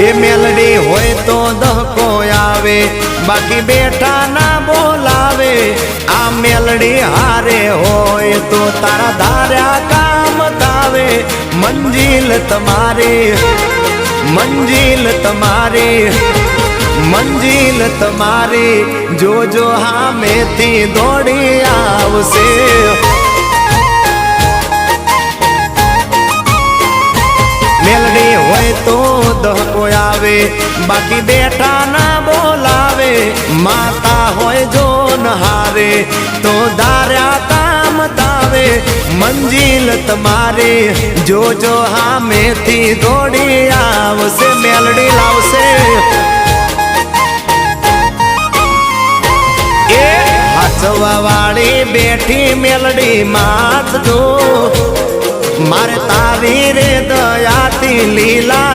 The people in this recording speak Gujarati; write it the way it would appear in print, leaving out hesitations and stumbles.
એ મેલડી હોય તો દહકો આવે, બાકી બેઠા ના બોલાવે। આ મેલડી હારે હોય તો તારા ધાર્યા કામ થાવે। મંજિલ તમારી, મંજિલ તમારી, મંજિલ તમારી, જોજો હામેથી દોડી આવશે। મેલડી હોય તો દહકો આવે, બાકી બેઠા ના બોલાવે। માતા હોય જો નહારે તો ધાર્યા કામ થાવે। મંજિલ તમારી, જોજો હામેથી દોડી આવશે। મેલડી લાવશે। એ હાચવા વાળી બેઠી મેલડી માત જો, મારે તારી રે દયાથી લીલા